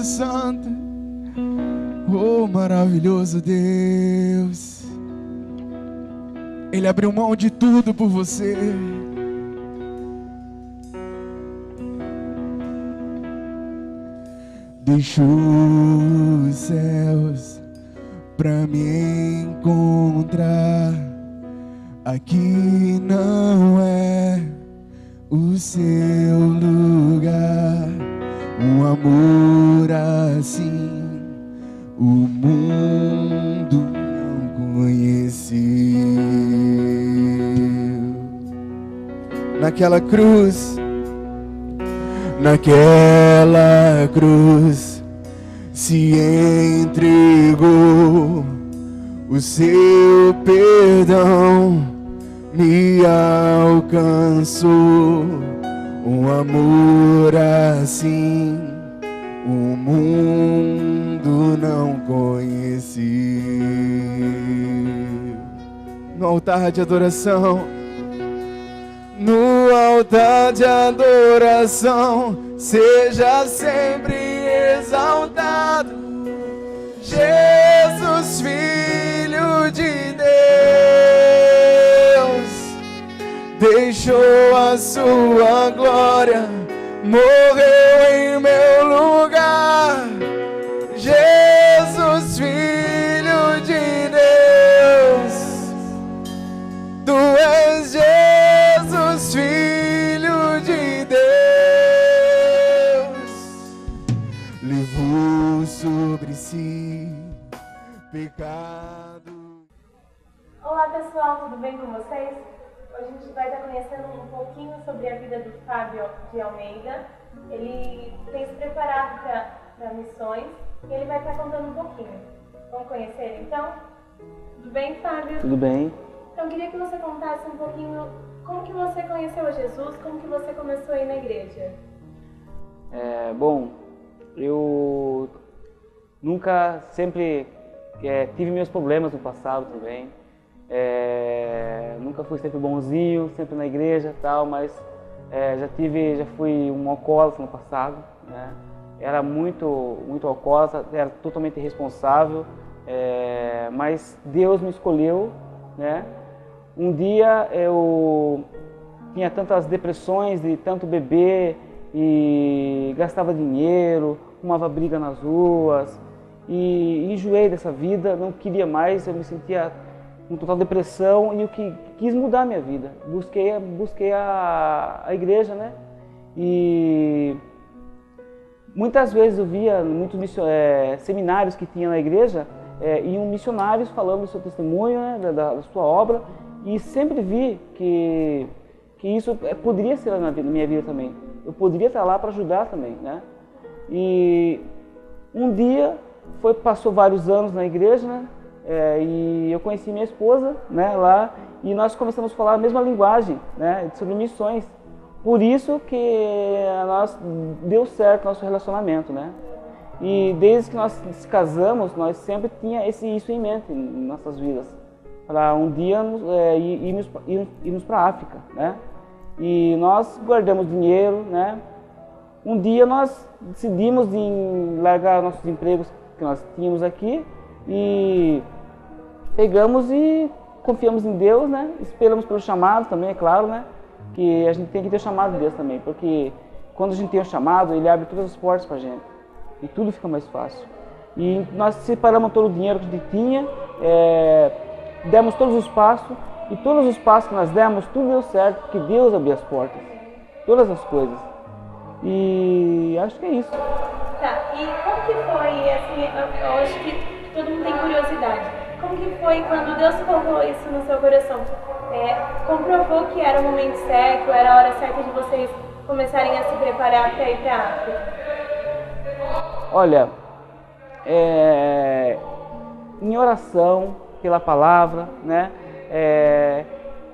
Santo. Oh, maravilhoso Deus. Ele abriu mão de tudo por você. Deixou os céus pra me encontrar. Aqui não é o seu lugar. Um amor assim o mundo não conheceu. Naquela cruz se entregou. O seu perdão me alcançou. Um amor assim o mundo não conheceu. No altar de adoração, no altar de adoração, seja sempre exaltado, Jesus, Filho de Deus, deixou a sua glória, morreu em meu lugar. Jesus, Filho de Deus, tu és Jesus, Filho de Deus, levou sobre si pecado. Olá pessoal, tudo bem com vocês? Hoje a gente vai estar conhecendo um pouquinho sobre a vida do Fábio de Almeida. Ele tem se preparado para missões e ele vai estar contando um pouquinho. Vamos conhecer ele então? Tudo bem, Fábio? Tudo bem. Então eu queria que você contasse um pouquinho como que você conheceu a Jesus, como que você começou a ir na igreja. Bom, eu sempre tive meus problemas no passado também. Nunca fui sempre bonzinho, sempre na igreja e tal, mas já fui um alcoólatra no passado, né? Era muito alcoólatra, era totalmente irresponsável, mas Deus me escolheu, né? Um dia eu tinha tantas depressões de tanto beber e gastava dinheiro, arrumava briga nas ruas e enjoei dessa vida, não queria mais, eu me sentia com total depressão e eu quis mudar a minha vida. Busquei a igreja, né? E muitas vezes eu via muitos seminários que tinha na igreja, iam missionários falando do seu testemunho, né, da sua obra, e sempre vi que isso poderia ser na minha vida também. Eu poderia estar lá para ajudar também, né? E um dia passou vários anos na igreja, né? E eu conheci minha esposa, né, lá, e nós começamos a falar a mesma linguagem, né, sobre missões. Por isso que deu certo nosso relacionamento, né? E desde que nós nos casamos, nós sempre tinha isso em mente em nossas vidas, para um dia irmos para a África, né? E nós guardamos dinheiro, né? Um dia nós decidimos em largar nossos empregos que nós tínhamos aqui e pegamos e confiamos em Deus, né? Esperamos pelo chamado também, é claro, né? Que a gente tem que ter o chamado de Deus também, porque quando a gente tem o chamado, Ele abre todas as portas para a gente e tudo fica mais fácil. E nós separamos todo o dinheiro que a gente tinha, demos todos os passos, e todos os passos que nós demos, tudo deu certo, porque Deus abriu as portas, todas as coisas. E acho que é isso. Tá, e como que foi, assim, eu acho que todo mundo tem curiosidade, como que foi quando Deus colocou isso no seu coração? Comprovou que era o momento certo, era a hora certa de vocês começarem a se preparar para ir para a África? Olha, em oração, pela palavra, né?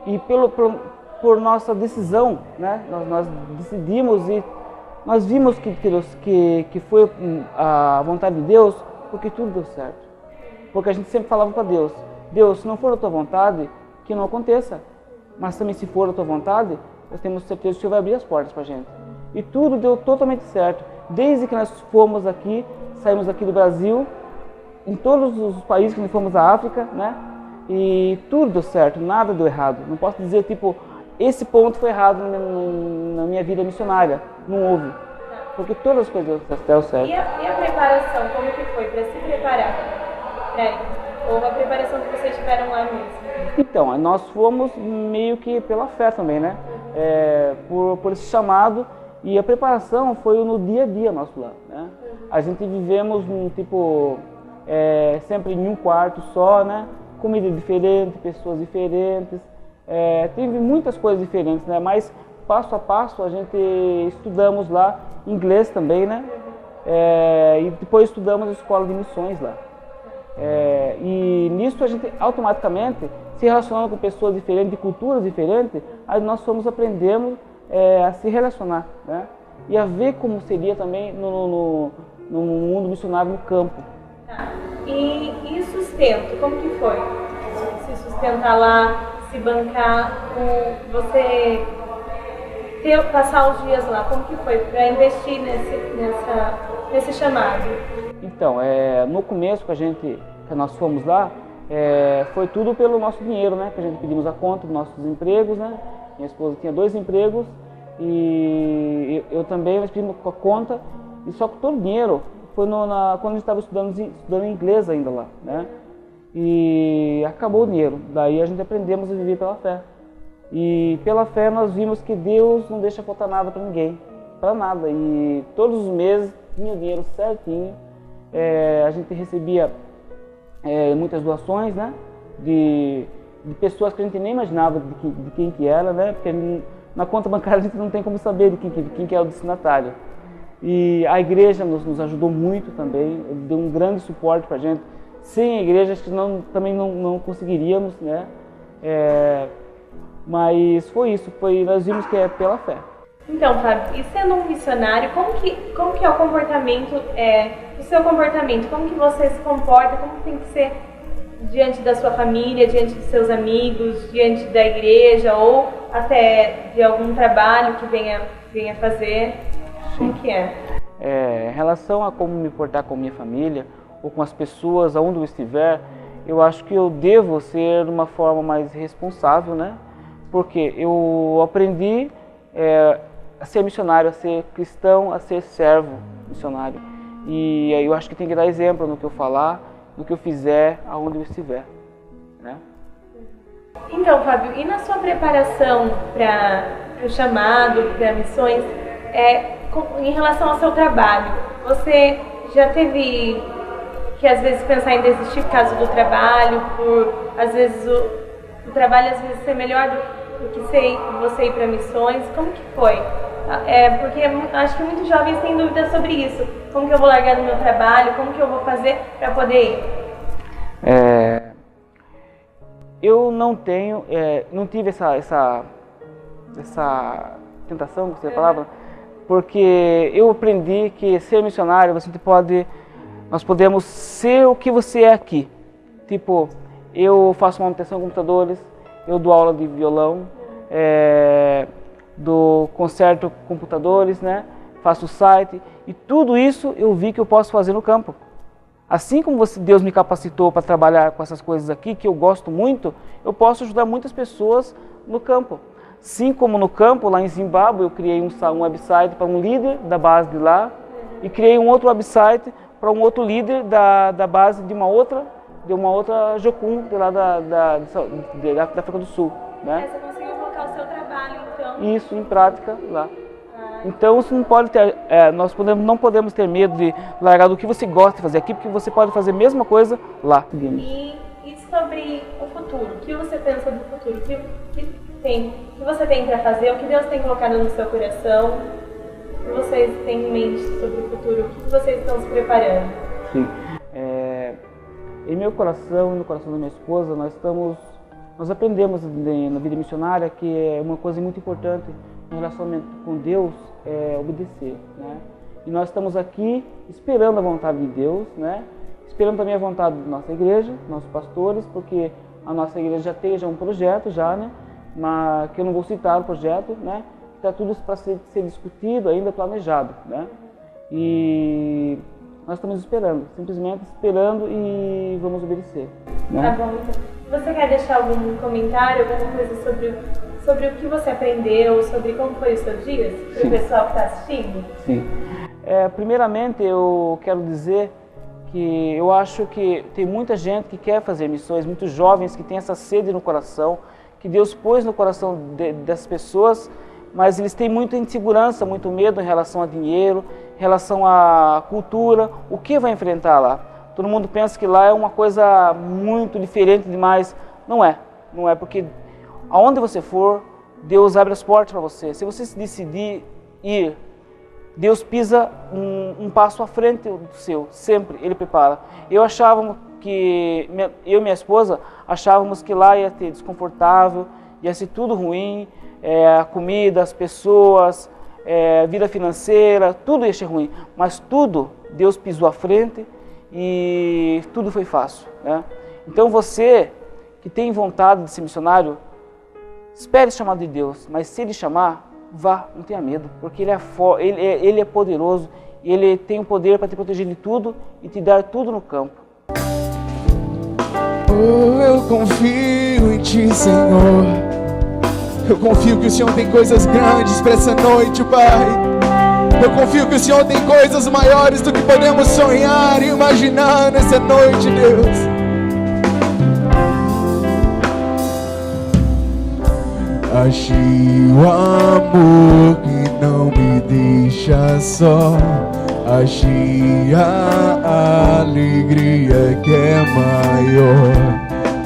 E por nossa decisão, né? Nós decidimos e nós vimos que foi a vontade de Deus, porque tudo deu certo. Porque a gente sempre falava para Deus, Deus, se não for a tua vontade, que não aconteça. Mas também se for a tua vontade, nós temos certeza que o Senhor vai abrir as portas para a gente. E tudo deu totalmente certo. Desde que nós fomos aqui, saímos aqui do Brasil, em todos os países que nós fomos à África, né? E tudo deu certo, nada deu errado. Não posso dizer, tipo, esse ponto foi errado na minha vida missionária. Não houve. Porque todas as coisas deram certo. E a preparação, como que foi para se preparar para ir? Ou a preparação que vocês tiveram lá mesmo? Então, nós fomos meio que pela fé também, né? Por esse chamado. E a preparação foi no dia a dia nosso lá, né? A gente vivemos sempre em um quarto só, né? Comida diferente, pessoas diferentes, teve muitas coisas diferentes, né? Mas passo a passo a gente estudamos lá inglês também, né? E depois estudamos a escola de missões lá. E nisso a gente automaticamente se relacionando com pessoas diferentes, de culturas diferentes, aí nós fomos aprendendo a se relacionar, né? E a ver como seria também no mundo missionário no campo. E sustento, como que foi? Se sustentar lá, se bancar, você passar os dias lá, como que foi para investir nesse chamado? Então, no começo que nós fomos lá, foi tudo pelo nosso dinheiro, né? Que a gente pedimos a conta dos nossos empregos, né? Minha esposa tinha 2 empregos e eu também, nós pedimos a conta, e só que todo o dinheiro foi quando a gente estava estudando inglês ainda lá, né? E acabou o dinheiro. Daí a gente aprendemos a viver pela fé. E pela fé nós vimos que Deus não deixa faltar nada para ninguém, para nada. E todos os meses tinha o dinheiro certinho. A gente recebia muitas doações, né? De pessoas que a gente nem imaginava de quem que era, né? Porque na conta bancária a gente não tem como saber de quem que é o destinatário. E a igreja nos ajudou muito também, deu um grande suporte para a gente. Sem a igreja acho que também não conseguiríamos, né? Mas foi isso, nós vimos que é pela fé. Então, Fábio, e sendo um missionário, como que é o comportamento, o seu comportamento? Como que você se comporta? Como tem que ser diante da sua família, diante dos seus amigos, diante da igreja ou até de algum trabalho que venha fazer? Como que é? Em relação a como me portar com a minha família ou com as pessoas, aonde eu estiver, eu acho que eu devo ser de uma forma mais responsável, né? Porque eu aprendi a ser missionário, a ser cristão, a ser servo missionário. E aí eu acho que tem que dar exemplo no que eu falar, no que eu fizer, aonde eu estiver, né? Então, Fábio, e na sua preparação para o chamado, para missões, em relação ao seu trabalho, você já teve que às vezes pensar em desistir por causa do trabalho, por às vezes o trabalho às vezes ser melhor do que você ir para missões? Como que foi? Porque acho que muitos jovens têm dúvidas sobre isso. Como que eu vou largar do meu trabalho? Como que eu vou fazer para poder ir? Eu não tive essa tentação que você falava, porque eu aprendi que ser missionário nós podemos ser o que você é aqui. Tipo, eu faço manutenção de computadores, eu dou aula de violão, conserto computadores, né? Faço site, e tudo isso eu vi que eu posso fazer no campo. Assim como Deus me capacitou para trabalhar com essas coisas aqui, que eu gosto muito, eu posso ajudar muitas pessoas no campo. Assim como no campo, lá em Zimbábue, eu criei um website para um líder da base de lá, e criei um outro website para um outro líder da base de uma outra Jocum, de lá da África do Sul, né? Você conseguiu colocar o seu trabalho, então? Isso, em prática, lá. Então, isso não pode ter, nós não podemos ter medo de largar do que você gosta de fazer aqui, porque você pode fazer a mesma coisa lá. E sobre o futuro, o que você pensa do futuro? O que você tem para fazer? O que Deus tem colocado no seu coração? O que vocês têm em mente sobre o futuro? O que vocês estão se preparando? Sim. Em meu coração e no coração da minha esposa, nós aprendemos na vida missionária que é uma coisa muito importante no relacionamento com Deus obedecer, né? E nós estamos aqui esperando a vontade de Deus, né? Esperando também a vontade da nossa igreja, nossos pastores, porque a nossa igreja já tem um projeto né? Mas que eu não vou citar o projeto, né? Está tudo para ser discutido, ainda planejado, né? E nós estamos esperando, simplesmente esperando e vamos obedecer. Né? Tá bom, então. Você quer deixar algum comentário, alguma coisa sobre o que você aprendeu, sobre como foi os seus dias, para o pessoal que está assistindo? Sim. Primeiramente, eu quero dizer que eu acho que tem muita gente que quer fazer missões, muitos jovens que têm essa sede no coração, que Deus pôs no coração dessas pessoas, mas eles têm muita insegurança, muito medo em relação a dinheiro, em relação à cultura, o que vai enfrentar lá. Todo mundo pensa que lá é uma coisa muito diferente demais. Não é, porque aonde você for, Deus abre as portas para você. Se você se decidir ir, Deus pisa um passo à frente do seu, sempre Ele prepara. Eu e minha esposa achávamos que lá ia ter desconfortável, ia ser tudo ruim, a comida, as pessoas, vida financeira, tudo ia ser ruim. Mas tudo, Deus pisou à frente e tudo foi fácil. Né? Então você que tem vontade de ser missionário, espere o chamado de Deus, mas se Ele chamar, vá, não tenha medo, porque Ele é poderoso e Ele tem o poder para te proteger de tudo e te dar tudo no campo. Oh, eu confio em Ti, Senhor. Eu confio que o Senhor tem coisas grandes para essa noite, Pai. Eu confio que o Senhor tem coisas maiores do que podemos sonhar e imaginar nessa noite, Deus. Achei o amor que não me deixa só. Achei a alegria que é maior.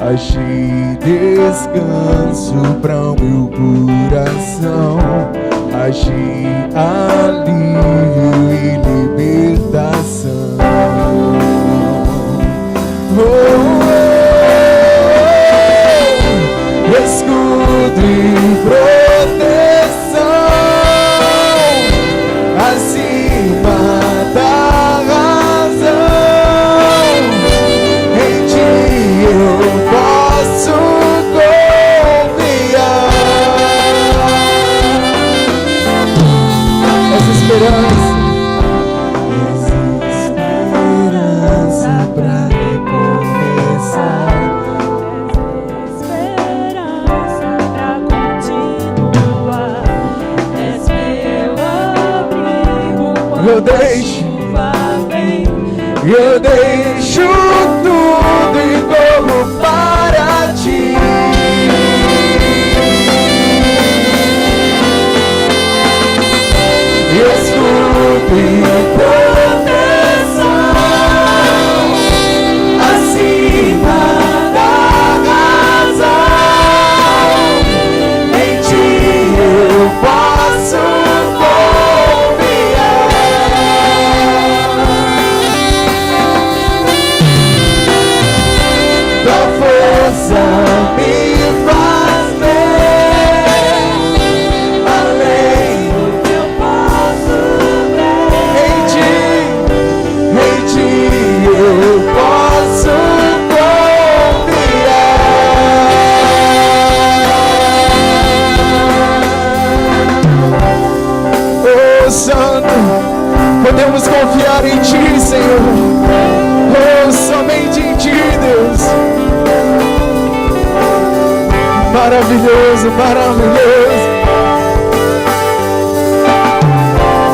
Achei descanso para o meu coração. Achei alívio e libertação. Escudo e proteção acima da razão. Em Ti eu posso confiar. Essa esperança pra recomeçar. Eu deixo tudo e corro para Ti. Escudo e proteção acima da razão. Em Ti eu posso me faz ver além do que eu posso ver. Em Ti eu posso confiar. Oh Santo, podemos confiar em Ti, Senhor. Oh, somente em Ti, Deus. Maravilhoso, maravilhoso.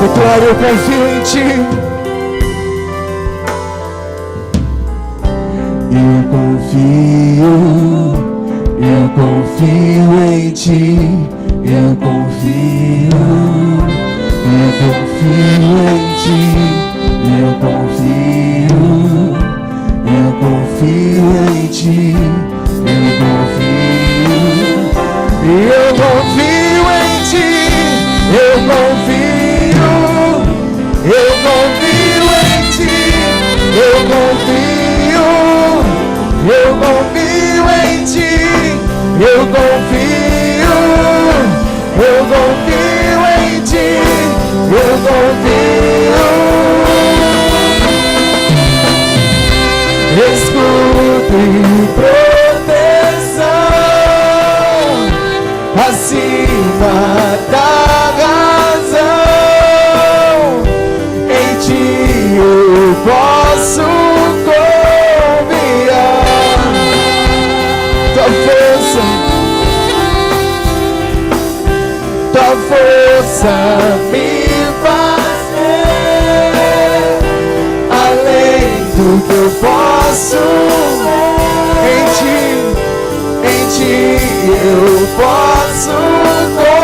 Declaro, eu confio em Ti. Eu confio em Ti. Eu confio em Ti. Eu confio em Ti. Eu confio em Ti, eu confio em Ti, eu confio em Ti, eu confio em Ti, eu confio. Escudo e proteção acima da razão. Em Ti eu posso tudo eu posso. Em ti eu posso confiar.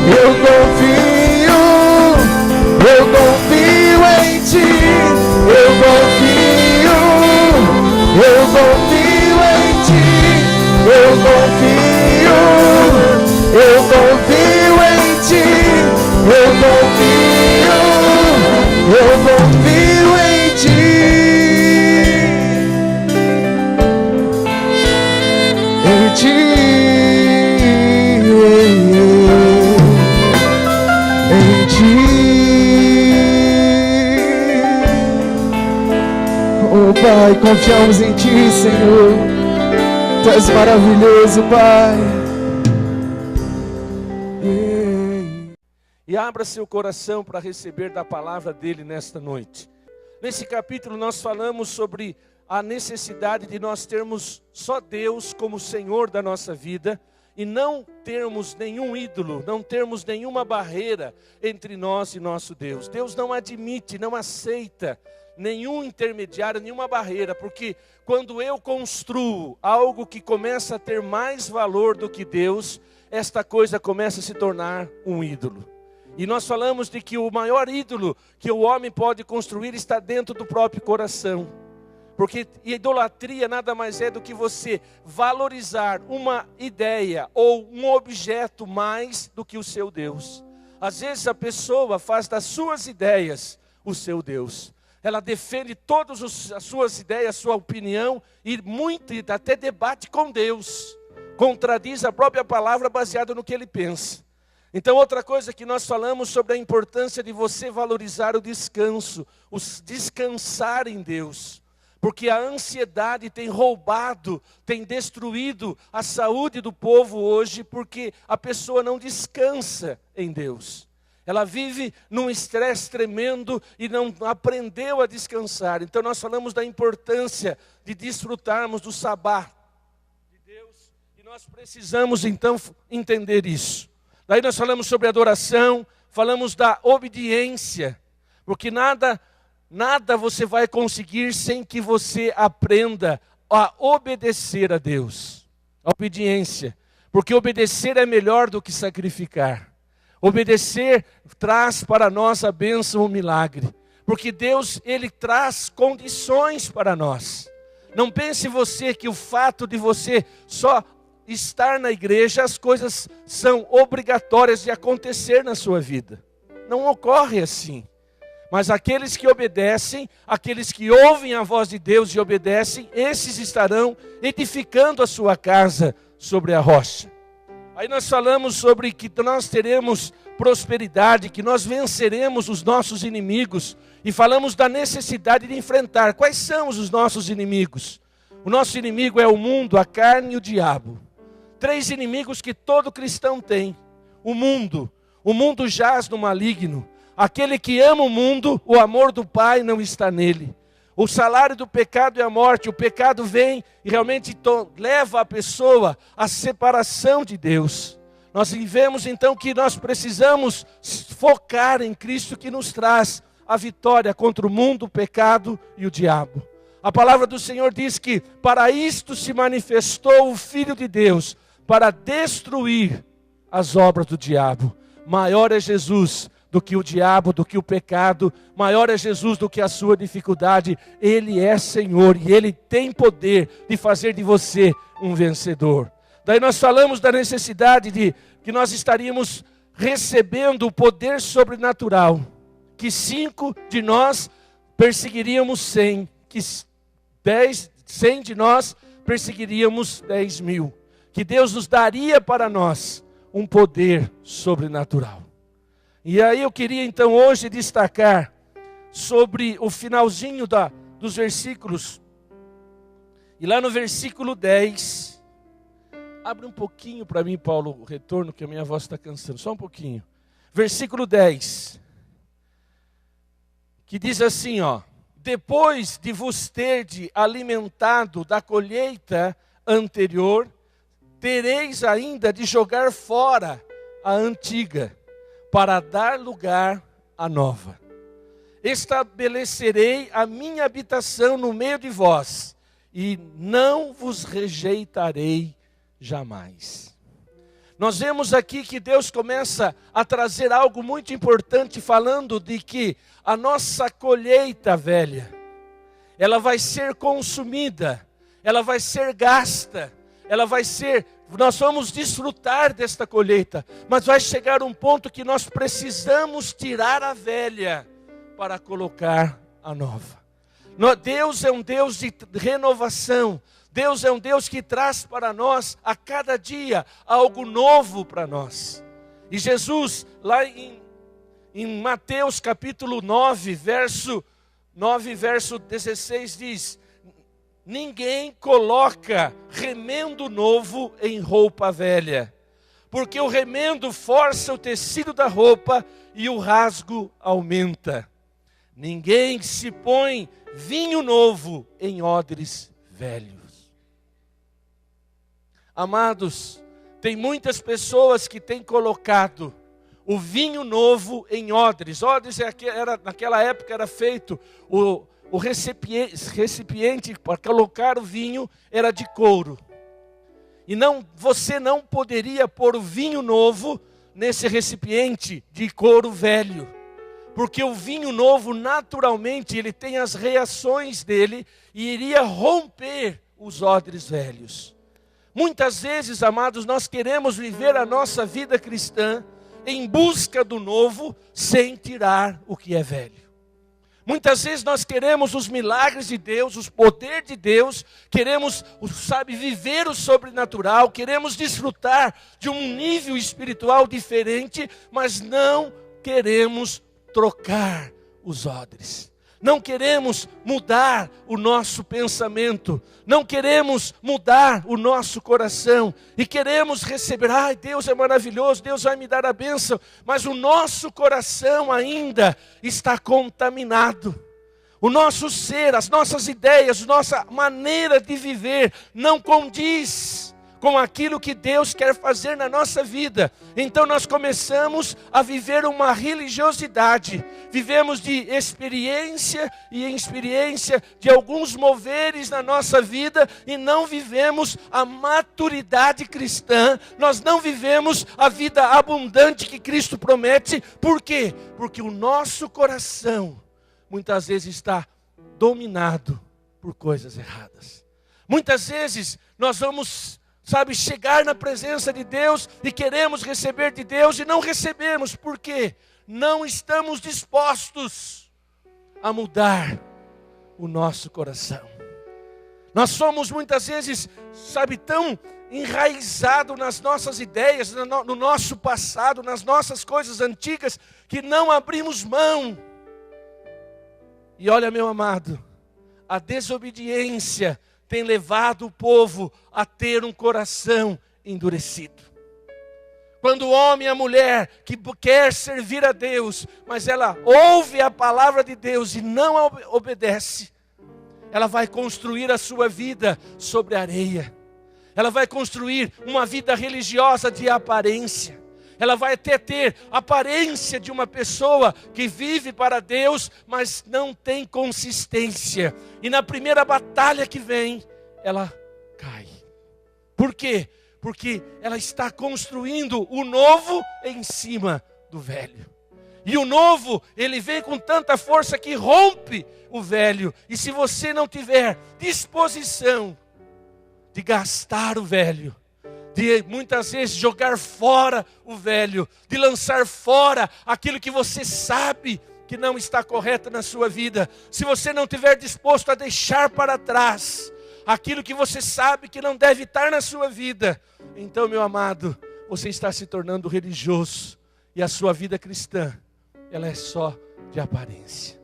Eu confio em ti. Eu confio em ti. Eu confio em ti. Eu confio em ti. Em ti. Em ti. Oh Pai, confiamos em ti, Senhor. Tu és maravilhoso, Pai. E abra seu coração para receber da palavra dele nesta noite. Nesse capítulo nós falamos sobre a necessidade de nós termos só Deus como Senhor da nossa vida e não termos nenhum ídolo, não termos nenhuma barreira entre nós e nosso Deus. Deus não admite, não aceita nenhum intermediário, nenhuma barreira, porque quando eu construo algo que começa a ter mais valor do que Deus, esta coisa começa a se tornar um ídolo. E nós falamos de que o maior ídolo que o homem pode construir está dentro do próprio coração. Porque idolatria nada mais é do que você valorizar uma ideia ou um objeto mais do que o seu Deus. Às vezes a pessoa faz das suas ideias o seu Deus. Ela defende todas as suas ideias, a sua opinião e até debate com Deus. Contradiz a própria palavra baseada no que ele pensa. Então outra coisa que nós falamos sobre a importância de você valorizar o descanso, o descansar em Deus. Porque a ansiedade tem roubado, tem destruído a saúde do povo hoje, porque a pessoa não descansa em Deus. Ela vive num estresse tremendo e não aprendeu a descansar. Então nós falamos da importância de desfrutarmos do sabá de Deus. E nós precisamos então entender isso. Daí nós falamos sobre adoração, falamos da obediência, porque nada você vai conseguir sem que você aprenda a obedecer a Deus. A obediência, porque obedecer é melhor do que sacrificar. Obedecer traz para nós a bênção, o milagre, porque Deus, Ele traz condições para nós. Não pense você que o fato de você só estar na igreja, as coisas são obrigatórias de acontecer na sua vida. Não ocorre assim. Mas aqueles que obedecem, aqueles que ouvem a voz de Deus e obedecem, esses estarão edificando a sua casa sobre a rocha. Aí nós falamos sobre que nós teremos prosperidade, que nós venceremos os nossos inimigos. E falamos da necessidade de enfrentar. Quais são os nossos inimigos? O nosso inimigo é o mundo, a carne e o diabo. 3 inimigos que todo cristão tem. O mundo jaz no maligno. Aquele que ama o mundo, o amor do Pai não está nele. O salário do pecado é a morte. O pecado vem e realmente leva a pessoa à separação de Deus. Nós vemos então que nós precisamos focar em Cristo que nos traz a vitória contra o mundo, o pecado e o diabo. A palavra do Senhor diz que para isto se manifestou o Filho de Deus, para destruir as obras do diabo. Maior é Jesus do que o diabo, do que o pecado. Maior é Jesus do que a sua dificuldade. Ele é Senhor e Ele tem poder de fazer de você um vencedor. Daí nós falamos da necessidade de que nós estaríamos recebendo o poder sobrenatural. Que 5 de nós perseguiríamos 100. Que 100 de nós perseguiríamos 10.000. Que Deus nos daria para nós um poder sobrenatural. E aí eu queria então hoje destacar sobre o finalzinho dos versículos. E lá no versículo 10, abre um pouquinho para mim, Paulo, o retorno, que a minha voz está cansando, só um pouquinho. Versículo 10, que diz assim, ó: depois de vos terdes alimentado da colheita anterior, tereis ainda de jogar fora a antiga, para dar lugar à nova. Estabelecerei a minha habitação no meio de vós, e não vos rejeitarei jamais. Nós vemos aqui que Deus começa a trazer algo muito importante, falando de que a nossa colheita velha, ela vai ser consumida, ela vai ser gasta, nós vamos desfrutar desta colheita, mas vai chegar um ponto que nós precisamos tirar a velha para colocar a nova. Deus é um Deus de renovação. Deus é um Deus que traz para nós a cada dia algo novo para nós. E Jesus, lá em Mateus capítulo 9, verso 16 diz: ninguém coloca remendo novo em roupa velha, porque o remendo força o tecido da roupa e o rasgo aumenta. Ninguém se põe vinho novo em odres velhos. Amados, tem muitas pessoas que têm colocado o vinho novo em odres. Odres naquela época era feito, o recipiente para colocar o vinho era de couro. E você não poderia pôr o vinho novo nesse recipiente de couro velho. Porque o vinho novo, naturalmente, ele tem as reações dele e iria romper os odres velhos. Muitas vezes, amados, nós queremos viver a nossa vida cristã em busca do novo, sem tirar o que é velho. Muitas vezes nós queremos os milagres de Deus, o poder de Deus, queremos, viver o sobrenatural, queremos desfrutar de um nível espiritual diferente, mas não queremos trocar os odres. Não queremos mudar o nosso pensamento, não queremos mudar o nosso coração, e queremos receber, Deus é maravilhoso, Deus vai me dar a bênção, mas o nosso coração ainda está contaminado. O nosso ser, as nossas ideias, nossa maneira de viver não condiz com aquilo que Deus quer fazer na nossa vida. Então nós começamos a viver uma religiosidade. Vivemos de experiência e em experiência de alguns moveres na nossa vida e não vivemos a maturidade cristã. Nós não vivemos a vida abundante que Cristo promete. Por quê? Porque o nosso coração muitas vezes está dominado por coisas erradas. Muitas vezes nós vamos chegar na presença de Deus e queremos receber de Deus e não recebemos, porque não estamos dispostos a mudar o nosso coração. Nós somos muitas vezes, tão enraizados nas nossas ideias, no nosso passado, nas nossas coisas antigas, que não abrimos mão. E olha, meu amado, a desobediência tem levado o povo a ter um coração endurecido. Quando o homem e a mulher que quer servir a Deus, mas ela ouve a palavra de Deus e não obedece, ela vai construir a sua vida sobre areia. Ela vai construir uma vida religiosa de aparência. Ela vai até ter aparência de uma pessoa que vive para Deus, mas não tem consistência. E na primeira batalha que vem, ela cai. Por quê? Porque ela está construindo o novo em cima do velho. E o novo, ele vem com tanta força que rompe o velho. E se você não tiver disposição de gastar o velho, de muitas vezes jogar fora o velho, de lançar fora aquilo que você sabe que não está correto na sua vida, se você não estiver disposto a deixar para trás aquilo que você sabe que não deve estar na sua vida, então, meu amado, você está se tornando religioso, e a sua vida cristã, ela é só de aparência.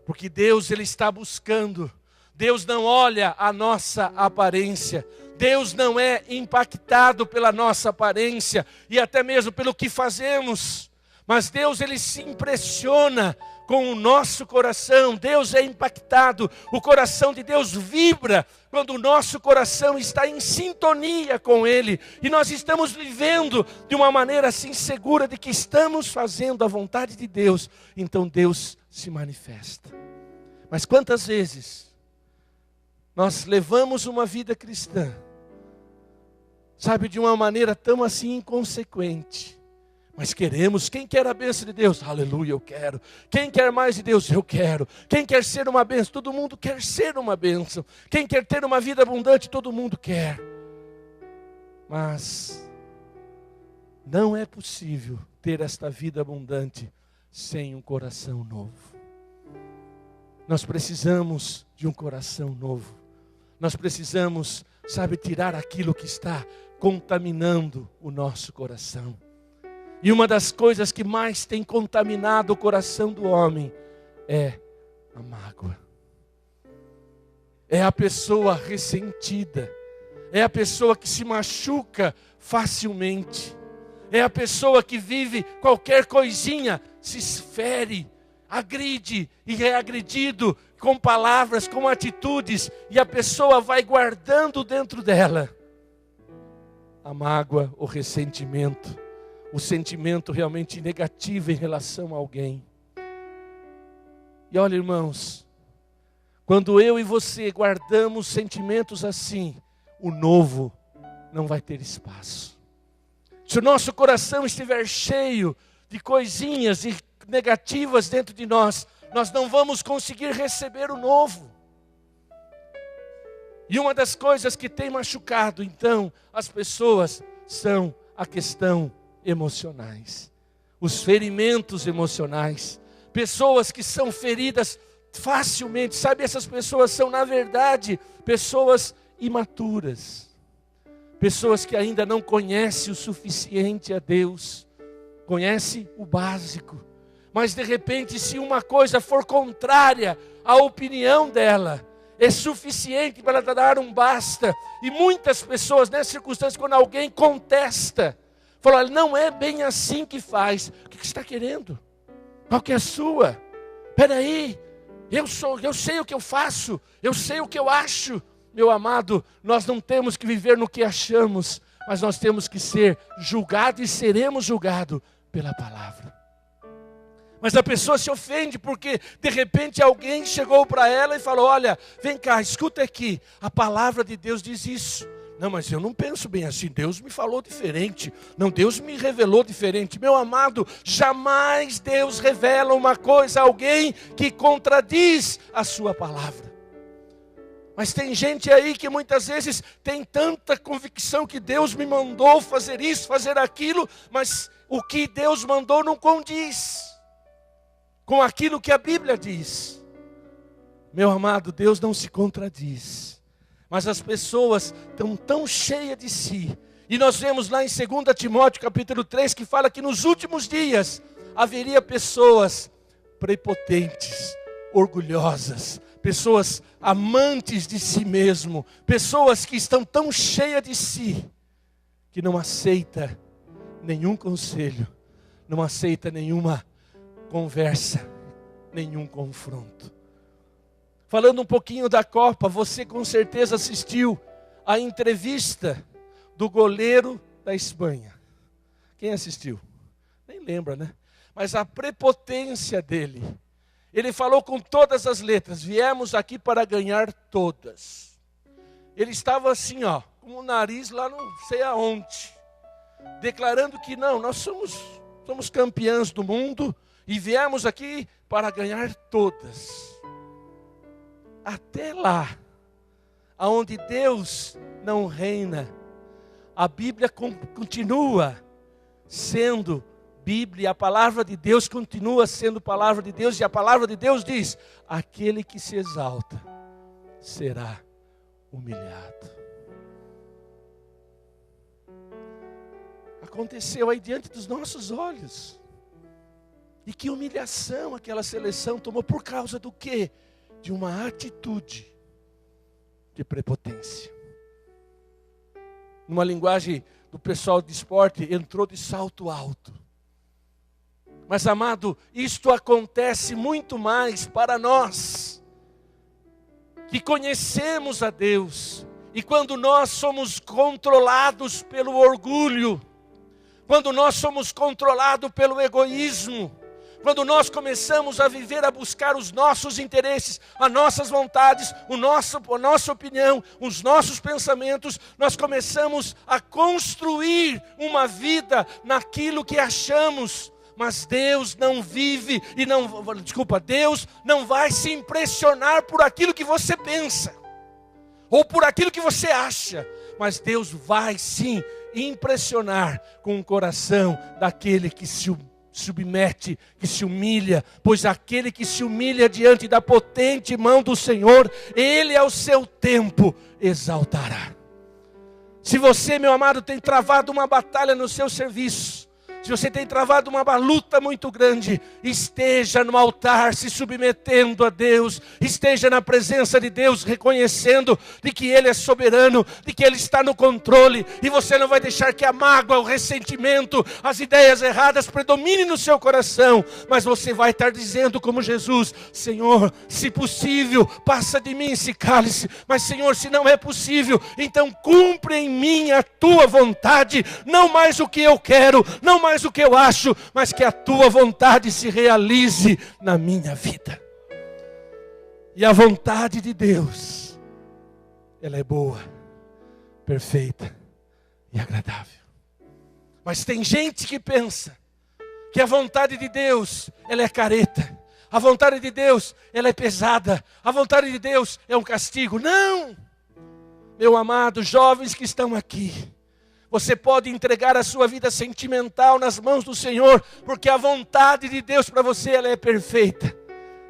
Porque Deus, Ele está buscando, Deus não olha a nossa aparência, Deus não é impactado pela nossa aparência e até mesmo pelo que fazemos. Mas Deus, Ele se impressiona com o nosso coração. Deus é impactado, o coração de Deus vibra quando o nosso coração está em sintonia com Ele. E nós estamos vivendo de uma maneira assim segura de que estamos fazendo a vontade de Deus. Então Deus se manifesta. Mas quantas vezes nós levamos uma vida cristã, sabe, de uma maneira tão assim inconsequente. Mas queremos, quem quer a bênção de Deus? Aleluia, eu quero. Quem quer mais de Deus? Eu quero. Quem quer ser uma bênção? Todo mundo quer ser uma bênção. Quem quer ter uma vida abundante? Todo mundo quer. Mas não é possível ter esta vida abundante sem um coração novo. Nós precisamos de um coração novo. Nós precisamos, sabe, tirar aquilo que está contaminando o nosso coração. E uma das coisas que mais tem contaminado o coração do homem é a mágoa. É a pessoa ressentida. É a pessoa que se machuca facilmente. É a pessoa que vive qualquer coisinha, se fere, agride e é agredido com palavras, com atitudes. E a pessoa vai guardando dentro dela a mágoa, o ressentimento. O sentimento realmente negativo em relação a alguém. E olha, irmãos, quando eu e você guardamos sentimentos assim, o novo não vai ter espaço. Se o nosso coração estiver cheio de coisinhas negativas dentro de nós, nós não vamos conseguir receber o novo. E uma das coisas que tem machucado, então, as pessoas são a questão emocionais, os ferimentos emocionais, pessoas que são feridas facilmente, sabe, essas pessoas são na verdade pessoas imaturas, pessoas que ainda não conhecem o suficiente a Deus, conhecem o básico, mas de repente se uma coisa for contrária à opinião dela, é suficiente para ela dar um basta. E muitas pessoas nessas circunstâncias, quando alguém contesta, falou, olha, não é bem assim que faz. O que você está querendo? Qual que é a sua? Espera aí, eu sei o que eu faço, eu sei o que eu acho. Meu amado, nós não temos que viver no que achamos, mas nós temos que ser julgados e seremos julgados pela palavra. Mas a pessoa se ofende porque de repente alguém chegou para ela e falou, olha, vem cá, escuta aqui, a palavra de Deus diz isso. Não, mas eu não penso bem assim, Deus me falou diferente, não, Deus me revelou diferente. Meu amado, jamais Deus revela uma coisa a alguém que contradiz a sua palavra. Mas tem gente aí que muitas vezes tem tanta convicção que Deus me mandou fazer isso, fazer aquilo, mas o que Deus mandou não condiz com aquilo que a Bíblia diz. Meu amado, Deus não se contradiz. Mas as pessoas estão tão cheias de si. E nós vemos lá em 2 Timóteo capítulo 3 que fala que nos últimos dias haveria pessoas prepotentes, orgulhosas, pessoas amantes de si mesmo, pessoas que estão tão cheias de si que não aceita nenhum conselho, não aceita nenhuma conversa, nenhum confronto. Falando um pouquinho da Copa, você com certeza assistiu a entrevista do goleiro da Espanha. Quem assistiu? Nem lembra, né? Mas a prepotência dele. Ele falou com todas as letras, viemos aqui para ganhar todas. Ele estava assim, ó, com o nariz lá não sei aonde, declarando que não, nós somos campeãs do mundo e viemos aqui para ganhar todas. Até lá, aonde Deus não reina, a Bíblia continua sendo Bíblia, a palavra de Deus continua sendo palavra de Deus, e a palavra de Deus diz, aquele que se exalta será humilhado. Aconteceu aí diante dos nossos olhos. E que humilhação aquela seleção tomou por causa do quê? De uma atitude de prepotência. Numa linguagem do pessoal de esporte, entrou de salto alto. Mas, amado, isto acontece muito mais para nós, que conhecemos a Deus. E quando nós somos controlados pelo orgulho, quando nós somos controlados pelo egoísmo, quando nós começamos a viver, a buscar os nossos interesses, as nossas vontades, a nossa opinião, os nossos pensamentos, nós começamos a construir uma vida naquilo que achamos. Mas Deus não vive Deus não vai se impressionar por aquilo que você pensa, ou por aquilo que você acha, mas Deus vai sim impressionar com o coração daquele que se submete, que se humilha, pois aquele que se humilha diante da potente mão do Senhor, Ele ao seu tempo exaltará. Se você, meu amado, tem travado uma batalha no seu serviço, se você tem travado uma luta muito grande, esteja no altar se submetendo a Deus, esteja na presença de Deus, reconhecendo de que Ele é soberano, de que Ele está no controle, e você não vai deixar que a mágoa, o ressentimento, as ideias erradas predominem no seu coração, mas você vai estar dizendo como Jesus: Senhor, se possível, passa de mim esse cálice, mas Senhor, se não é possível, então cumpre em mim a tua vontade, não mais o que eu quero, não mais o que eu acho, mas que a tua vontade se realize na minha vida. E a vontade de Deus, ela é boa, perfeita e agradável. Mas tem gente que pensa que a vontade de Deus, ela é careta. A vontade de Deus, ela é pesada. A vontade de Deus é um castigo. Não! Meu amado, jovens que estão aqui, você pode entregar a sua vida sentimental nas mãos do Senhor, porque a vontade de Deus para você, ela é perfeita,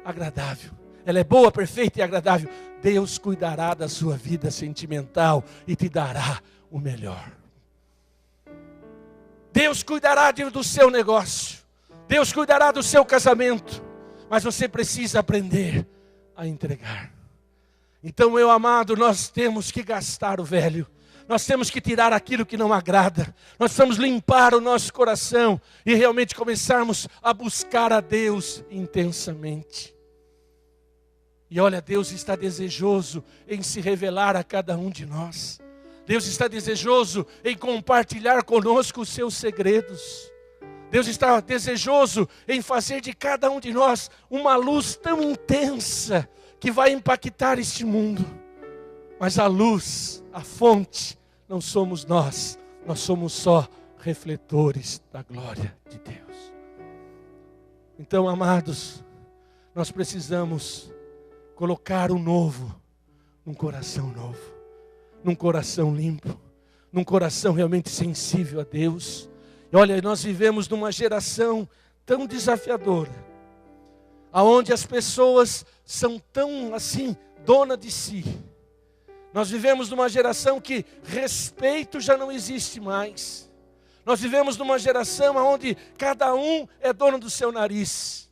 agradável. Ela é boa, perfeita e agradável. Deus cuidará da sua vida sentimental e te dará o melhor. Deus cuidará do seu negócio. Deus cuidará do seu casamento. Mas você precisa aprender a entregar. Então, meu amado, nós temos que gastar o velho. Nós temos que tirar aquilo que não agrada. Nós precisamos limpar o nosso coração e realmente começarmos a buscar a Deus intensamente. E olha, Deus está desejoso em se revelar a cada um de nós. Deus está desejoso em compartilhar conosco os seus segredos. Deus está desejoso em fazer de cada um de nós uma luz tão intensa que vai impactar este mundo. Mas a luz, a fonte, não somos nós somos só refletores da glória de Deus. Então, amados, nós precisamos colocar o novo num coração novo, num coração limpo, num coração realmente sensível a Deus. E olha, nós vivemos numa geração tão desafiadora, aonde as pessoas são tão assim, dona de si. Nós vivemos numa geração que respeito já não existe mais. Nós vivemos numa geração onde cada um é dono do seu nariz.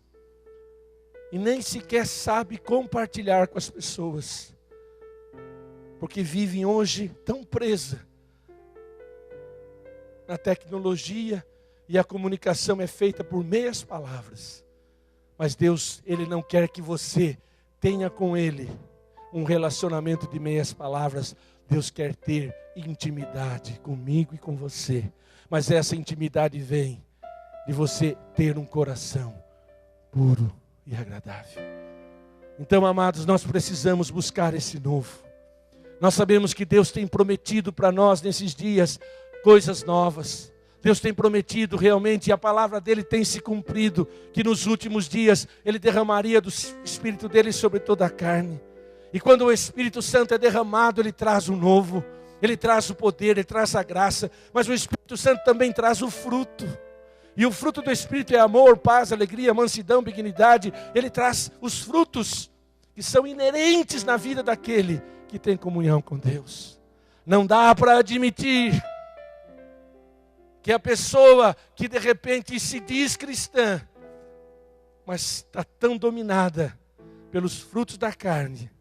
E nem sequer sabe compartilhar com as pessoas. Porque vivem hoje tão presa na tecnologia e a comunicação é feita por meias palavras. Mas Deus, Ele não quer que você tenha com Ele um relacionamento de meias palavras. Deus quer ter intimidade comigo e com você. Mas essa intimidade vem de você ter um coração puro e agradável. Então, amados, nós precisamos buscar esse novo. Nós sabemos que Deus tem prometido para nós nesses dias coisas novas. Deus tem prometido realmente, e a palavra dele tem se cumprido, que nos últimos dias Ele derramaria do Espírito dele sobre toda a carne. E quando o Espírito Santo é derramado, Ele traz o novo, Ele traz o poder, Ele traz a graça, mas o Espírito Santo também traz o fruto. E o fruto do Espírito é amor, paz, alegria, mansidão, benignidade. Ele traz os frutos que são inerentes na vida daquele que tem comunhão com Deus. Não dá para admitir que a pessoa que de repente se diz cristã, mas está tão dominada pelos frutos da carne,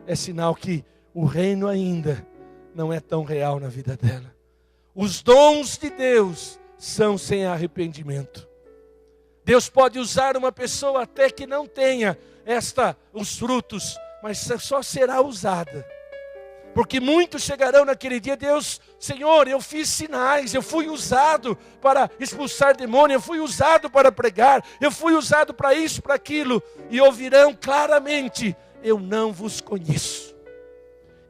é sinal que o reino ainda não é tão real na vida dela. Os dons de Deus são sem arrependimento. Deus pode usar uma pessoa até que não tenha os frutos, mas só será usada. Porque muitos chegarão naquele dia, Deus, Senhor, eu fiz sinais, eu fui usado para expulsar demônio, eu fui usado para pregar, eu fui usado para isso, para aquilo, e ouvirão claramente, eu não vos conheço.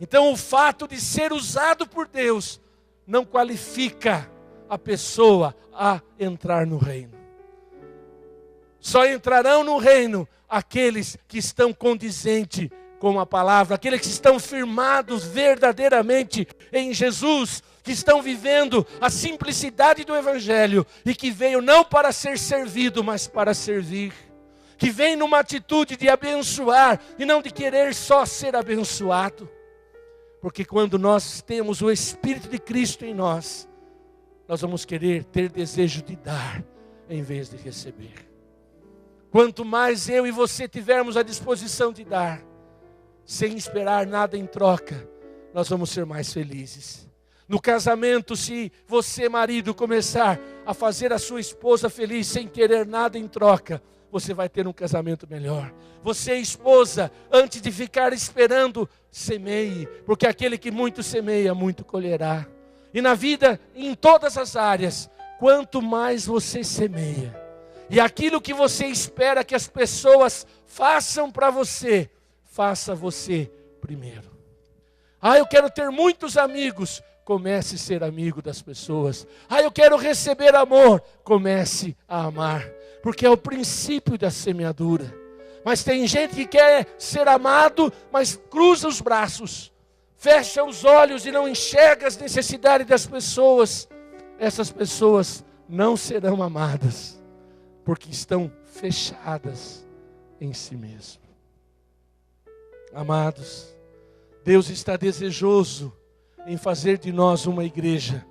Então o fato de ser usado por Deus, não qualifica a pessoa a entrar no reino. Só entrarão no reino aqueles que estão condizentes com a palavra, aqueles que estão firmados verdadeiramente em Jesus, que estão vivendo a simplicidade do Evangelho e que veio não para ser servido, mas para servir. Que vem numa atitude de abençoar e não de querer só ser abençoado. Porque quando nós temos o Espírito de Cristo em nós, nós vamos querer ter desejo de dar em vez de receber. Quanto mais eu e você tivermos a disposição de dar, sem esperar nada em troca, nós vamos ser mais felizes. No casamento, se você, marido, começar a fazer a sua esposa feliz sem querer nada em troca, você vai ter um casamento melhor. Você, esposa, antes de ficar esperando, semeie, porque aquele que muito semeia, muito colherá. E na vida, em todas as áreas, quanto mais você semeia, e aquilo que você espera que as pessoas façam para você, faça você primeiro. Eu quero ter muitos amigos. Comece a ser amigo das pessoas. Eu quero receber amor. Comece a amar. Porque é o princípio da semeadura. Mas tem gente que quer ser amado, mas cruza os braços, fecha os olhos e não enxerga as necessidades das pessoas. Essas pessoas não serão amadas, porque estão fechadas em si mesmas. Amados, Deus está desejoso em fazer de nós uma igreja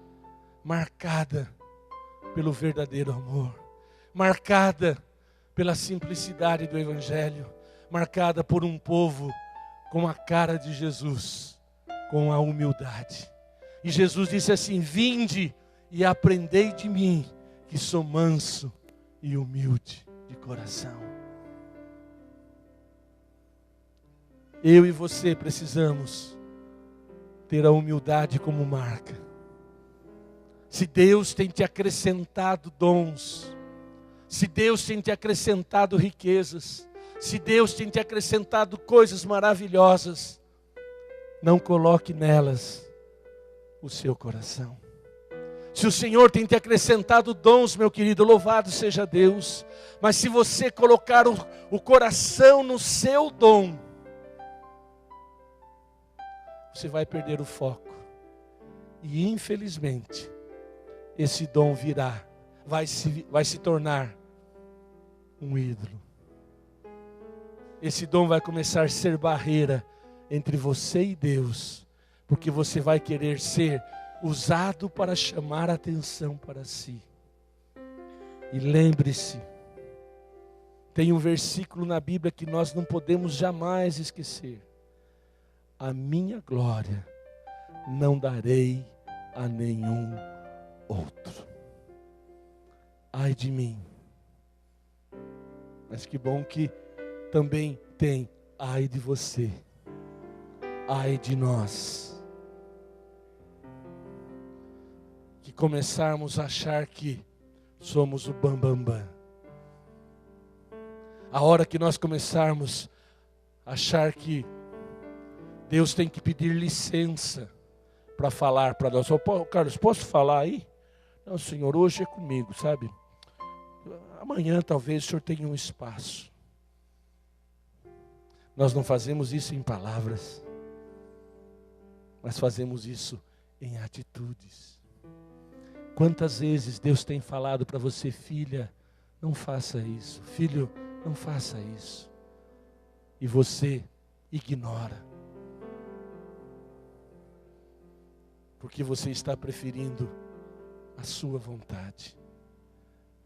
marcada pelo verdadeiro amor, marcada pela simplicidade do Evangelho, marcada por um povo com a cara de Jesus, com a humildade. E Jesus disse assim: vinde e aprendei de mim, que sou manso e humilde de coração. Eu e você precisamos ter a humildade como marca. Se Deus tem te acrescentado dons, se Deus tem te acrescentado riquezas, se Deus tem te acrescentado coisas maravilhosas, não coloque nelas o seu coração. Se o Senhor tem te acrescentado dons, meu querido, louvado seja Deus. Mas se você colocar o coração no seu dom, você vai perder o foco. E infelizmente, esse dom vai se tornar um ídolo. Esse dom vai começar a ser barreira entre você e Deus, porque você vai querer ser usado para chamar a atenção para si. E lembre-se, tem um versículo na Bíblia que nós não podemos jamais esquecer: a minha glória não darei a nenhum outro. Ai de mim. Mas que bom que também tem ai de você, ai de nós, que começarmos a achar que somos o bambambam. A hora que nós começarmos a achar que Deus tem que pedir licença para falar para nós. Carlos, posso falar aí? Não, Senhor, hoje é comigo, sabe? Amanhã talvez o Senhor tenha um espaço. Nós não fazemos isso em palavras, mas fazemos isso em atitudes. Quantas vezes Deus tem falado para você: filha, não faça isso, filho, não faça isso, e você ignora, porque você está preferindo a sua vontade,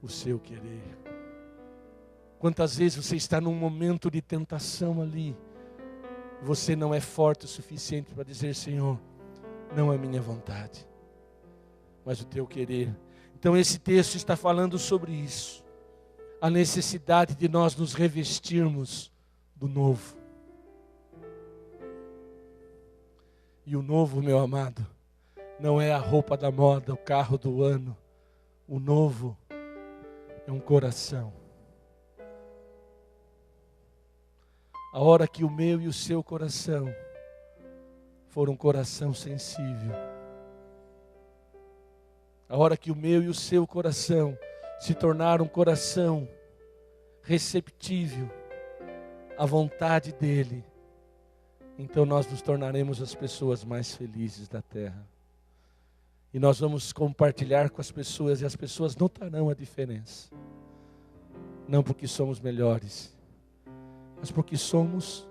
o seu querer. Quantas vezes você está num momento de tentação ali, você não é forte o suficiente para dizer: Senhor, não é minha vontade, mas o teu querer. Então esse texto está falando sobre isso. a necessidade de nós nos revestirmos do novo. E o novo, meu amado, não é a roupa da moda, o carro do ano. O novo é um coração. A hora que o meu e o seu coração for um coração sensível, a hora que o meu e o seu coração se tornar um coração receptível à vontade dEle, então nós nos tornaremos as pessoas mais felizes da terra. E nós vamos compartilhar com as pessoas, e as pessoas notarão a diferença. Não porque somos melhores, mas porque somos...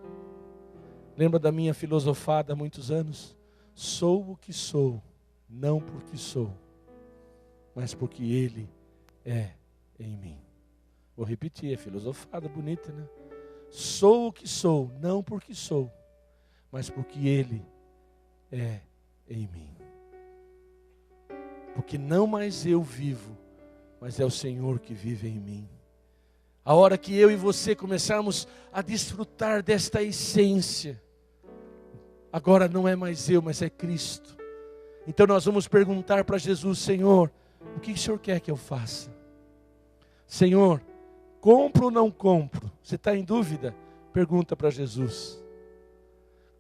Lembra da minha filosofada há muitos anos? Sou o que sou, não porque sou, mas porque Ele é em mim. Vou repetir, é filosofada bonita, né? Sou o que sou, não porque sou, mas porque Ele é em mim. Porque não mais eu vivo, mas é o Senhor que vive em mim. A hora que eu e você começarmos a desfrutar desta essência, agora não é mais eu, mas é Cristo. Então nós vamos perguntar para Jesus: Senhor, o que o Senhor quer que eu faça? Senhor, compro ou não compro? Você está em dúvida? Pergunta para Jesus.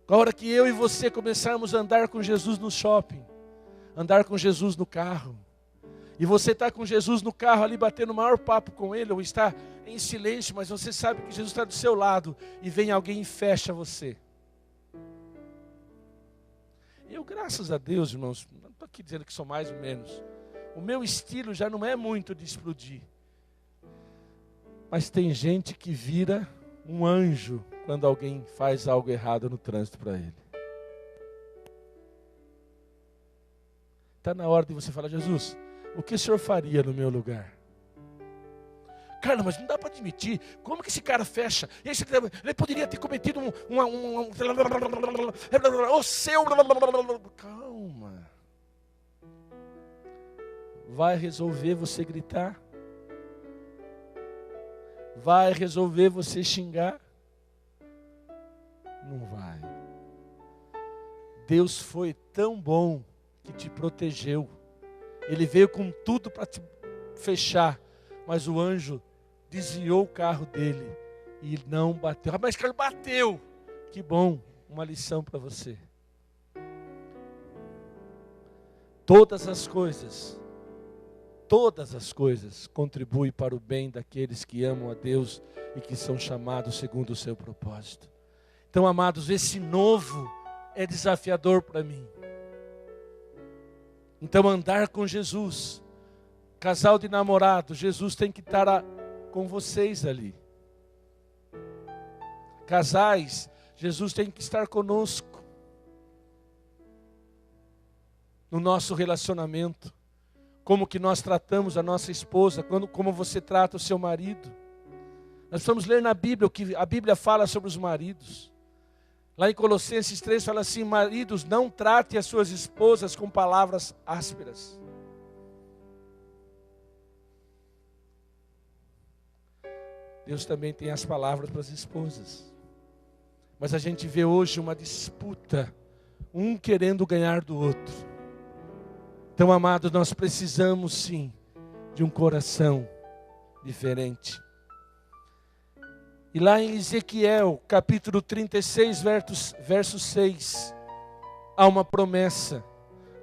A hora que eu e você começarmos a andar com Jesus no shopping, andar com Jesus no carro, e você está com Jesus no carro ali batendo o maior papo com Ele, ou está em silêncio, mas você sabe que Jesus está do seu lado, e vem alguém e fecha você. Eu, graças a Deus, irmãos, não estou aqui dizendo que sou mais ou menos, o meu estilo já não é muito de explodir, mas tem gente que vira um anjo quando alguém faz algo errado no trânsito para ele. Está na hora de você falar: Jesus, o que o Senhor faria no meu lugar? Cara, mas não dá para admitir. Como que esse cara fecha? Ele poderia ter cometido o seu... Calma. Vai resolver você gritar? Vai resolver você xingar? Não vai. Deus foi tão bom que te protegeu. Ele veio com tudo para te fechar, mas o anjo desviou o carro dele e não bateu. Ah, mas que ele bateu! Que bom, uma lição para você. Todas as coisas contribuem para o bem daqueles que amam a Deus e que são chamados segundo o seu propósito. Então, amados, esse novo é desafiador para mim. Então, andar com Jesus, casal de namorados, Jesus tem que estar com vocês ali. Casais, Jesus tem que estar conosco no nosso relacionamento. Como que nós tratamos a nossa esposa, como você trata o seu marido. Nós precisamos ler na Bíblia o que a Bíblia fala sobre os maridos. Lá em Colossenses 3 fala assim: maridos, não trate as suas esposas com palavras ásperas. Deus também tem as palavras para as esposas. Mas a gente vê hoje uma disputa, um querendo ganhar do outro. Então, amados, nós precisamos sim de um coração diferente. E lá em Ezequiel, capítulo 36, verso 6, há uma promessa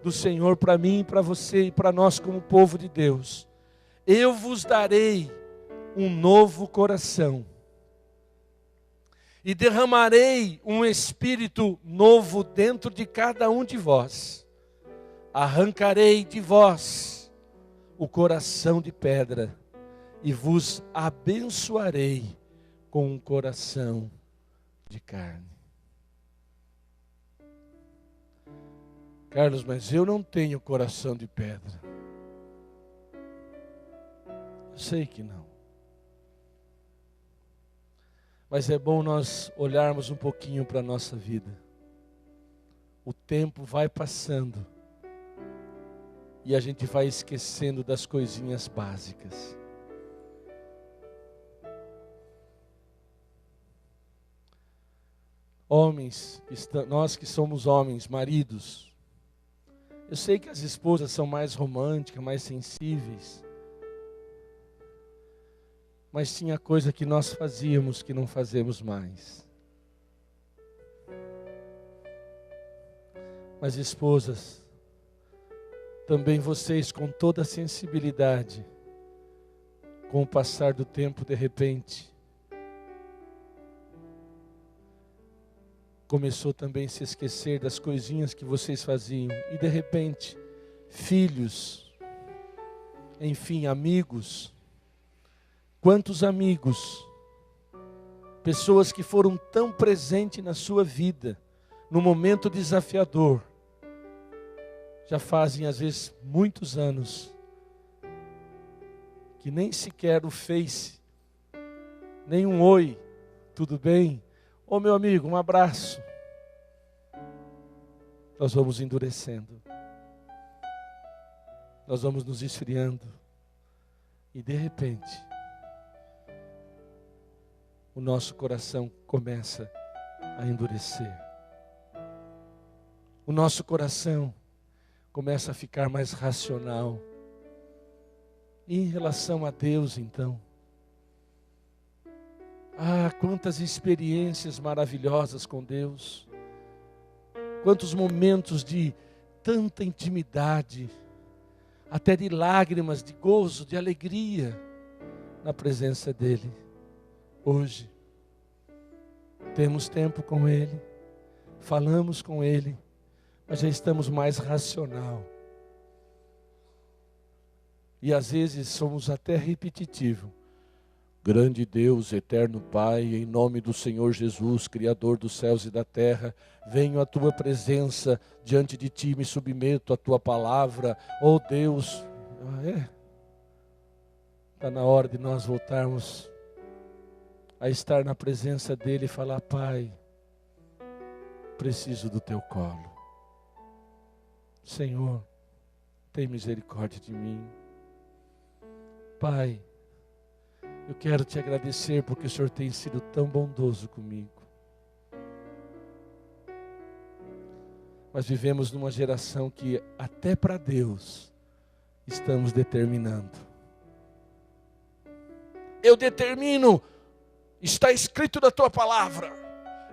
do Senhor para mim, para você e para nós como povo de Deus. Eu vos darei um novo coração e derramarei um espírito novo dentro de cada um de vós. Arrancarei de vós o coração de pedra e vos abençoarei com um coração de carne. Carlos, mas eu não tenho coração de pedra. Eu sei que não. Mas é bom nós olharmos um pouquinho para a nossa vida. O tempo vai passando e a gente vai esquecendo das coisinhas básicas. Homens, nós que somos homens, maridos, eu sei que as esposas são mais românticas, mais sensíveis, mas tinha coisa que nós fazíamos que não fazemos mais. Mas esposas, também vocês com toda a sensibilidade, com o passar do tempo, de repente, começou também a se esquecer das coisinhas que vocês faziam. E de repente, filhos, enfim, amigos. Quantos amigos, pessoas que foram tão presentes na sua vida, no momento desafiador, já fazem às vezes muitos anos, que nem sequer o Face, nem um oi, tudo bem? Ô meu amigo, um abraço. Nós vamos endurecendo. Nós vamos nos esfriando. E de repente, o nosso coração começa a endurecer. O nosso coração começa a ficar mais racional. E em relação a Deus, então, quantas experiências maravilhosas com Deus, quantos momentos de tanta intimidade, até de lágrimas, de gozo, de alegria na presença dEle. Hoje, temos tempo com Ele, falamos com Ele, mas já estamos mais racional. E às vezes somos até repetitivos. Grande Deus, eterno Pai, em nome do Senhor Jesus, Criador dos céus e da terra, venho à Tua presença, diante de Ti me submeto à Tua palavra. Oh Deus, está na hora de nós voltarmos a estar na presença dEle e falar: Pai, preciso do Teu colo. Senhor, tem misericórdia de mim. Pai, eu quero Te agradecer porque o Senhor tem sido tão bondoso comigo. Mas vivemos numa geração que até para Deus estamos determinando. Eu determino, está escrito na Tua palavra,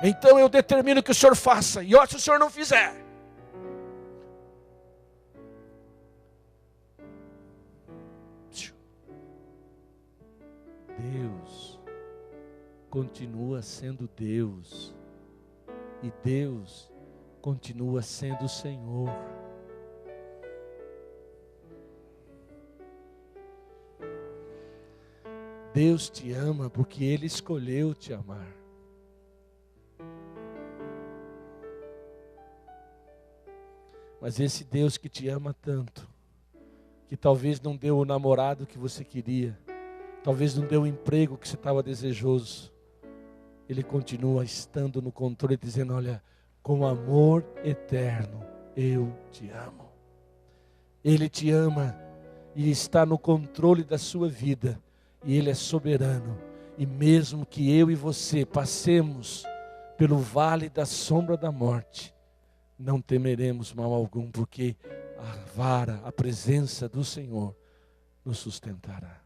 então eu determino que o Senhor faça, e se o Senhor não fizer, Deus continua sendo Deus, e Deus continua sendo o Senhor. Deus te ama porque Ele escolheu te amar. Mas esse Deus que te ama tanto, que talvez não deu o namorado que você queria, talvez não deu o emprego que você estava desejoso, Ele continua estando no controle, dizendo: olha, com amor eterno eu te amo. Ele te ama e está no controle da sua vida, e Ele é soberano. E mesmo que eu e você passemos pelo vale da sombra da morte, não temeremos mal algum, porque a vara, a presença do Senhor nos sustentará.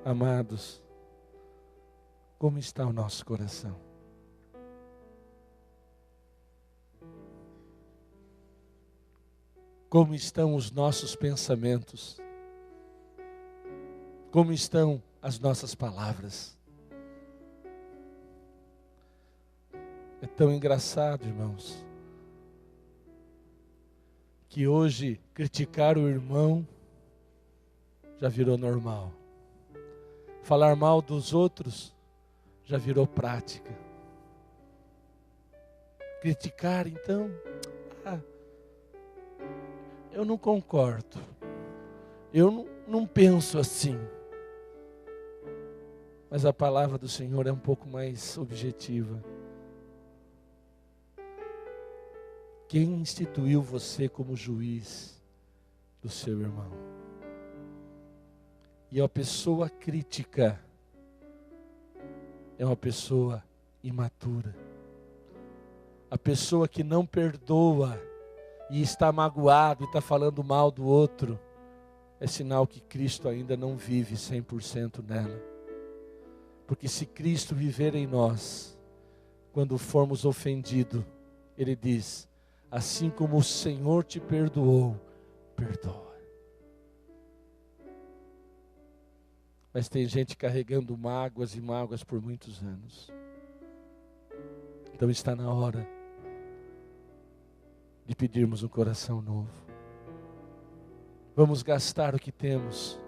Amados, como está o nosso coração? Como estão os nossos pensamentos? Como estão as nossas palavras? É tão engraçado, irmãos, que hoje criticar o irmão já virou normal. Falar mal dos outros já virou prática. Criticar, então, eu não concordo. Eu não penso assim. Mas a palavra do Senhor é um pouco mais objetiva. Quem instituiu você como juiz do seu irmão? E a pessoa crítica é uma pessoa imatura. A pessoa que não perdoa e está magoado e está falando mal do outro, é sinal que Cristo ainda não vive 100% nela. Porque se Cristo viver em nós, quando formos ofendidos, Ele diz, assim como o Senhor te perdoou, perdoa. Mas tem gente carregando mágoas e mágoas por muitos anos. Então está na hora de pedirmos um coração novo. Vamos gastar o que temos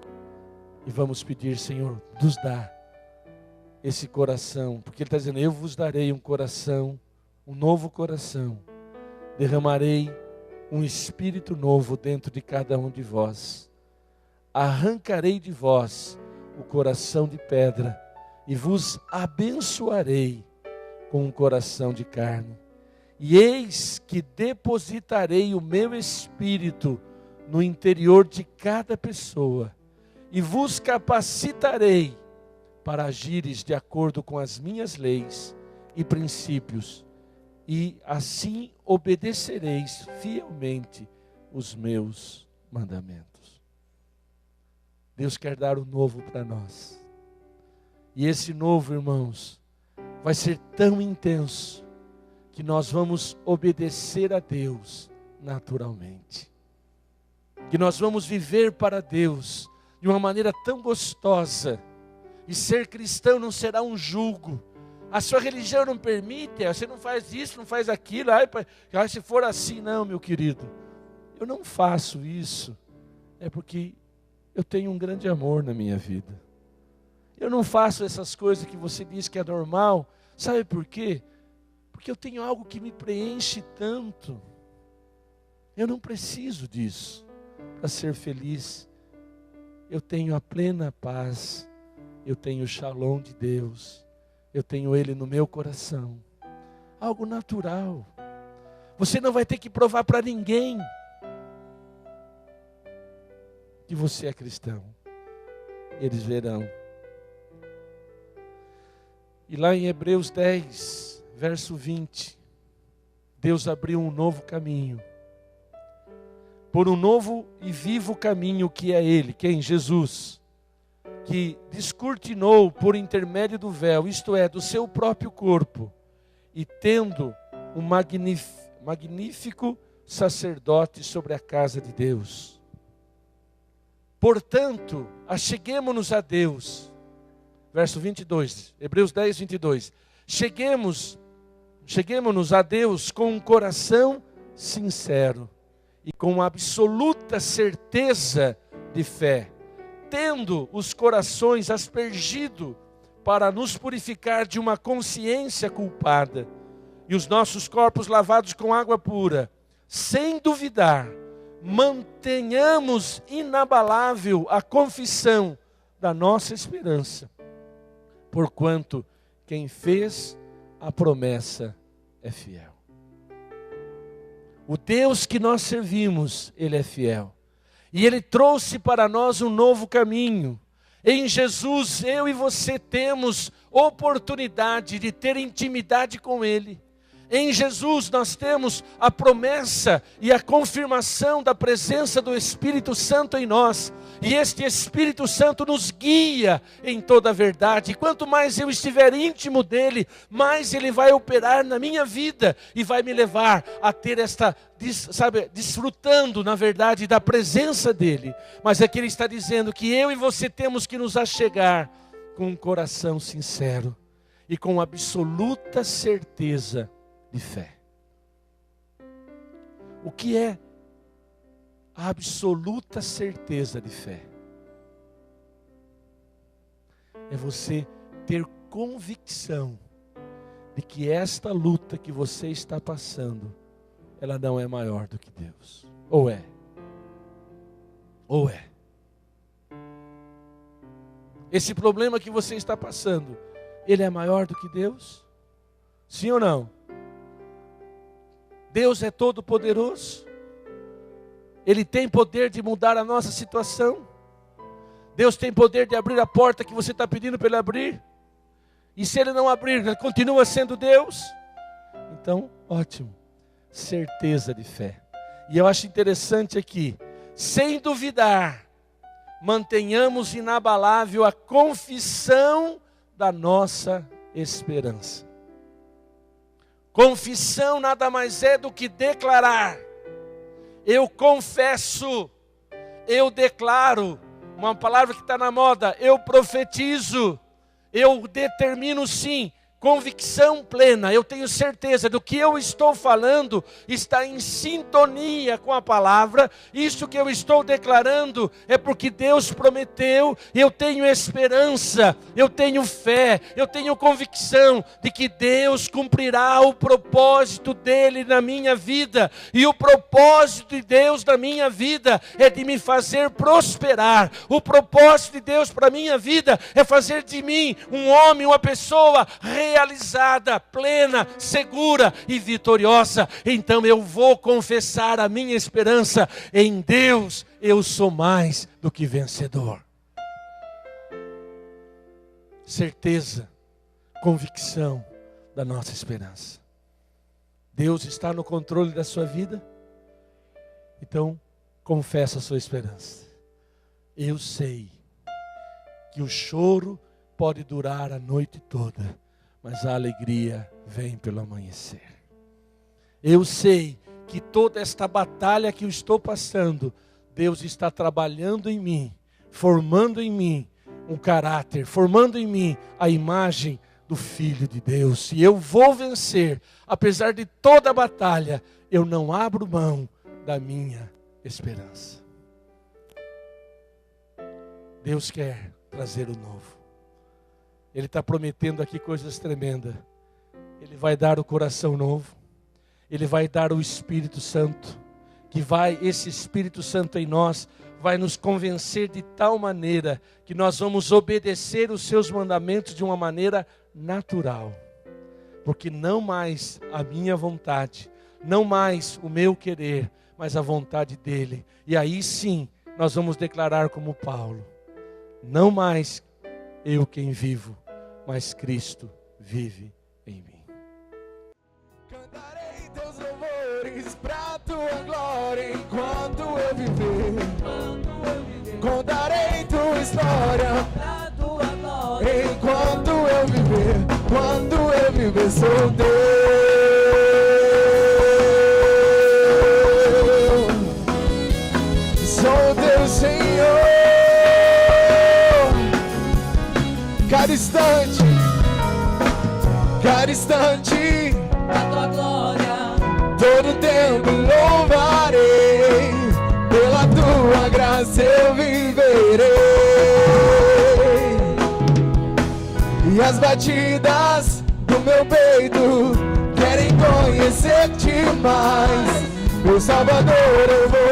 e vamos pedir, Senhor, nos dá esse coração, porque Ele está dizendo, eu vos darei um coração, um novo coração, derramarei um espírito novo dentro de cada um de vós, arrancarei de vós o coração de pedra e vos abençoarei com um coração de carne, e eis que depositarei o meu espírito no interior de cada pessoa, e vos capacitarei para agires de acordo com as minhas leis e princípios, e assim obedecereis fielmente os meus mandamentos. Deus quer dar o novo para nós. E esse novo, irmãos, vai ser tão intenso que nós vamos obedecer a Deus naturalmente. Que nós vamos viver para Deus de uma maneira tão gostosa. E ser cristão não será um jugo. A sua religião não permite, você não faz isso, não faz aquilo. Se for assim, não, meu querido. Eu não faço isso. É porque eu tenho um grande amor na minha vida. Eu não faço essas coisas que você diz que é normal. Sabe por quê? Porque eu tenho algo que me preenche tanto. Eu não preciso disso para ser feliz. Eu tenho a plena paz. Eu tenho o shalom de Deus. Eu tenho Ele no meu coração. Algo natural. Você não vai ter que provar para ninguém que você é cristão. Eles verão. E lá em Hebreus 10, verso 20, Deus abriu um novo caminho. Por um novo e vivo caminho que é Ele, quem? Jesus. Que descortinou por intermédio do véu, isto é, do seu próprio corpo, e tendo um magnífico sacerdote sobre a casa de Deus. Portanto, acheguemo-nos a Deus. Verso 22, Hebreus 10, 22. Cheguemo-nos a Deus com um coração sincero e com absoluta certeza de fé, tendo os corações aspergido para nos purificar de uma consciência culpada e os nossos corpos lavados com água pura, sem duvidar, mantenhamos inabalável a confissão da nossa esperança, porquanto quem fez a promessa é fiel. O Deus que nós servimos, Ele é fiel. E Ele trouxe para nós um novo caminho. Em Jesus, eu e você temos oportunidade de ter intimidade com Ele. Em Jesus nós temos a promessa e a confirmação da presença do Espírito Santo em nós. E este Espírito Santo nos guia em toda a verdade. E quanto mais eu estiver íntimo dEle, mais Ele vai operar na minha vida e vai me levar a ter esta, desfrutando na verdade da presença dEle. Mas aqui Ele está dizendo que eu e você temos que nos achegar com um coração sincero e com absoluta certeza de fé. O que é a absoluta certeza de fé? É você ter convicção de que esta luta que você está passando, ela não é maior do que Deus. Ou é? Ou é? Esse problema que você está passando, ele é maior do que Deus? Sim ou não? Deus é todo poderoso. Ele tem poder de mudar a nossa situação. Deus tem poder de abrir a porta que você está pedindo para Ele abrir. E se Ele não abrir, Ele continua sendo Deus? Então, ótimo. Certeza de fé. E eu acho interessante aqui, sem duvidar, mantenhamos inabalável a confissão da nossa esperança. Confissão nada mais é do que declarar. Eu confesso, eu declaro, uma palavra que está na moda, eu profetizo, eu determino sim, convicção plena, eu tenho certeza do que eu estou falando está em sintonia com a palavra. Isso que eu estou declarando é porque Deus prometeu. Eu tenho esperança, eu tenho fé, eu tenho convicção de que Deus cumprirá o propósito dele na minha vida. E o propósito de Deus na minha vida é de me fazer prosperar. O propósito de Deus para a minha vida é fazer de mim um homem, uma pessoa realizada, plena, segura e vitoriosa. Então eu vou confessar a minha esperança em Deus. Eu sou mais do que vencedor. Certeza, convicção da nossa esperança. Deus está no controle da sua vida. Então confessa a sua esperança. Eu sei que o choro pode durar a noite toda, mas a alegria vem pelo amanhecer. Eu sei que toda esta batalha que eu estou passando, Deus está trabalhando em mim, formando em mim um caráter, formando em mim a imagem do Filho de Deus. E eu vou vencer, apesar de toda a batalha, eu não abro mão da minha esperança. Deus quer trazer o novo. Ele está prometendo aqui coisas tremendas. Ele vai dar o coração novo. Ele vai dar o Espírito Santo. Esse Espírito Santo em nós vai nos convencer de tal maneira que nós vamos obedecer os seus mandamentos de uma maneira natural. Porque não mais a minha vontade, não mais o meu querer, mas a vontade dele. E aí sim, nós vamos declarar como Paulo: não mais eu quem vivo, mas Cristo vive em mim. Cantarei teus louvores pra tua glória enquanto eu viver. Contarei tua história pra tua glória enquanto eu viver. Quando eu viver sou teu. Sou teu Senhor. Cada instante, a tua glória, todo tempo louvarei, pela tua graça eu viverei. E as batidas do meu peito querem conhecer-te mais, meu Salvador, eu vou